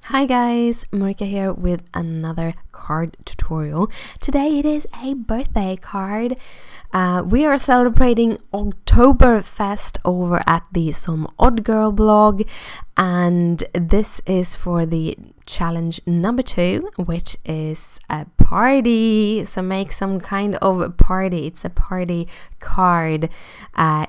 Hi guys, Marika here with another card tutorial. Today it is a birthday card. We are celebrating Oktoberfest over at the Some Odd Girl blog, and this is for the challenge number 2, which is a party. So make some kind of a party. It's a party card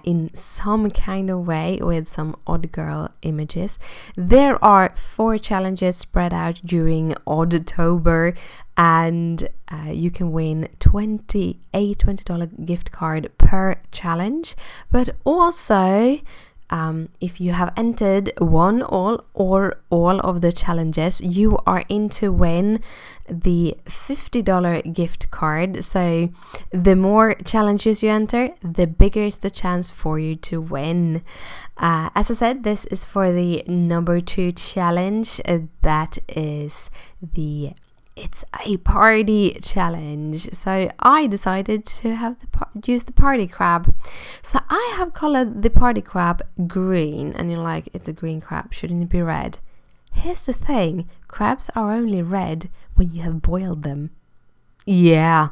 in some kind of way with some odd girl images. There are 4 challenges spread out during ODDtober, and you can win $20 gift card per challenge. But also, if you have entered one or all of the challenges, you are in to win the $50 gift card. So the more challenges you enter, the bigger is the chance for you to win. As I said, this is for the number 2 challenge. That is it's a party challenge. So I decided to use the party crab. So I have colored the party crab green, and you're like, it's a green crab, shouldn't it be red? Here's the thing, crabs are only red when you have boiled them. Yeah.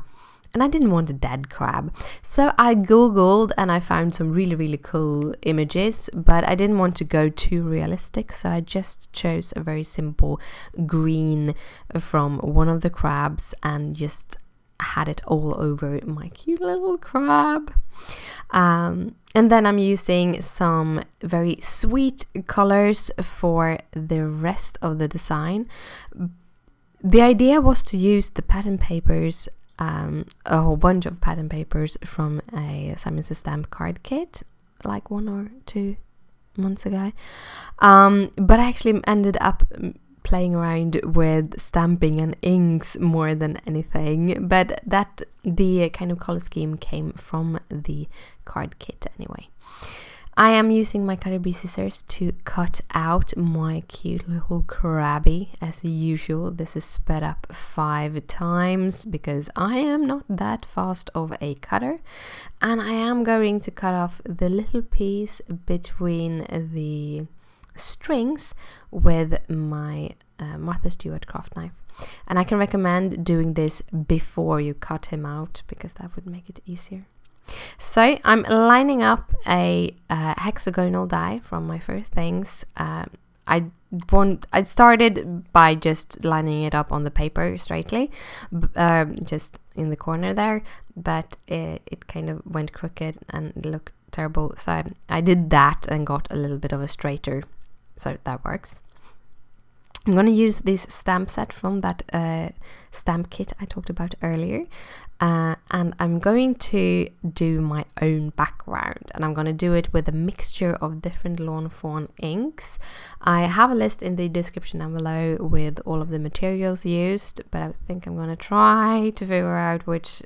And I didn't want a dead crab. So I googled and I found some really cool images, but I didn't want to go too realistic, so I just chose a very simple green from one of the crabs and just had it all over my cute little crab. And then I'm using some very sweet colors for the rest of the design. The idea was to use the pattern papers, a whole bunch of pattern papers from a Simon Says Stamp card kit like 1 or 2 months ago, but I actually ended up playing around with stamping and inks more than anything, but that the kind of color scheme came from the card kit anyway. I am using my Cutter Bee scissors to cut out my cute little crabby. As usual, this is sped up 5 times because I am not that fast of a cutter. And I am going to cut off the little piece between the strings with my Martha Stewart craft knife. And I can recommend doing this before you cut him out because that would make it easier. So I'm lining up a hexagonal die from my first things. I started by just lining it up on the paper straightly, just in the corner there, but it kind of went crooked and looked terrible. So I did that and got a little bit of a straighter, so that works. I'm going to use this stamp set from that stamp kit I talked about earlier, and I'm going to do my own background, and I'm going to do it with a mixture of different Lawn Fawn inks. I have a list in the description down below with all of the materials used, but I think I'm going to try to figure out which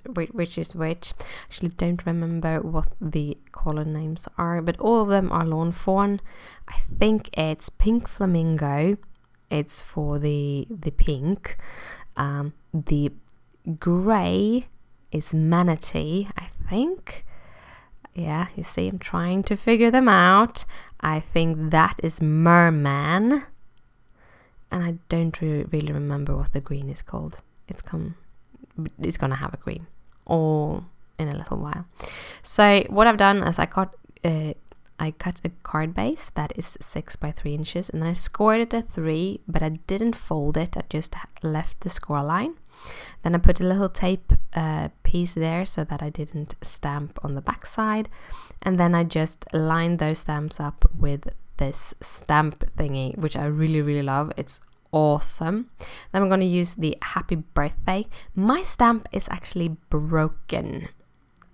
is which. Actually don't remember what the color names are, but all of them are Lawn Fawn. I think it's Pink Flamingo. It's for the pink. The grey is Manatee, I think. Yeah, you see, I'm trying to figure them out. I think that is Merman. And I don't really remember what the green is called. It's gonna have a green all in a little while. So what I've done is I cut a card base that is 6 by 3 inches, and then I scored it at 3, but I didn't fold it. I just left the score line. Then I put a little tape piece there so that I didn't stamp on the back side, and then I just lined those stamps up with this stamp thingy, which I really love. It's awesome. Then I'm going to use the happy birthday. My stamp is actually broken.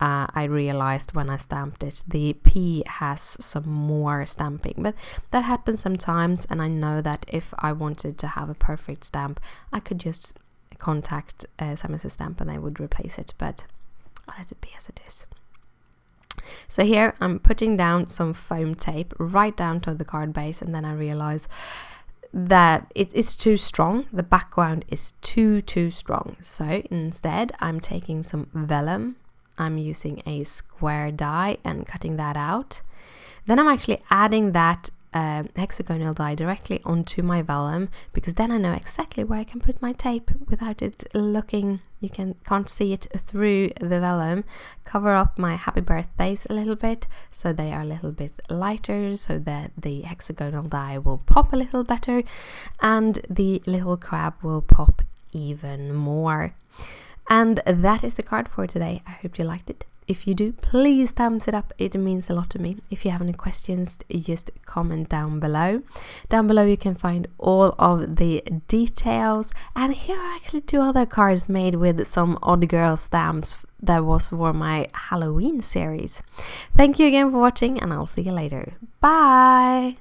I realized when I stamped it, the P has some more stamping, but that happens sometimes, and I know that if I wanted to have a perfect stamp, I could just contact Simon Says Stamp and they would replace it, but I'll let it be as it is. So here I'm putting down some foam tape right down to the card base, and then I realize that it is too strong. The background is too strong. So instead I'm taking some vellum. I'm using a square die and cutting that out. Then I'm actually adding that hexagonal die directly onto my vellum, because then I know exactly where I can put my tape without it looking, can't see it through the vellum. Cover up my happy birthdays a little bit so they are a little bit lighter, so that the hexagonal die will pop a little better and the little crab will pop even more. And that is the card for today. I hope you liked it. If you do, please thumbs it up. It means a lot to me. If you have any questions, just comment down below. Down below you can find all of the details. And here are actually 2 other cards made with some Odd Girl stamps that was for my Halloween series. Thank you again for watching, and I'll see you later. Bye!